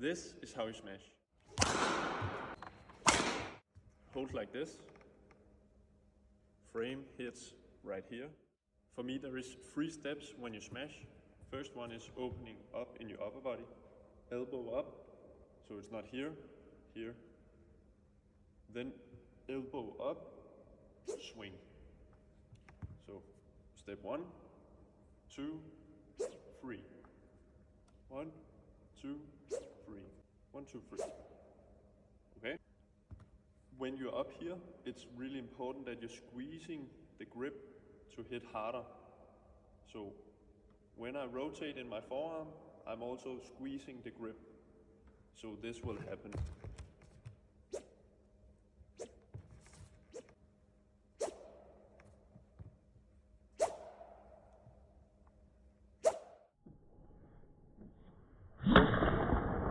This is how you smash. Hold like this. Frame hits right here. For me, there is 3 steps when you smash. First one is opening up in your upper body. Elbow up, so it's not here, here. Then elbow up, swing. So step 1, 2, 3. 1, 2, 3. 1, 2, 3. Okay? When you're up here, it's really important that you're squeezing the grip to hit harder. So when I rotate in my forearm, I'm also squeezing the grip. So this will happen.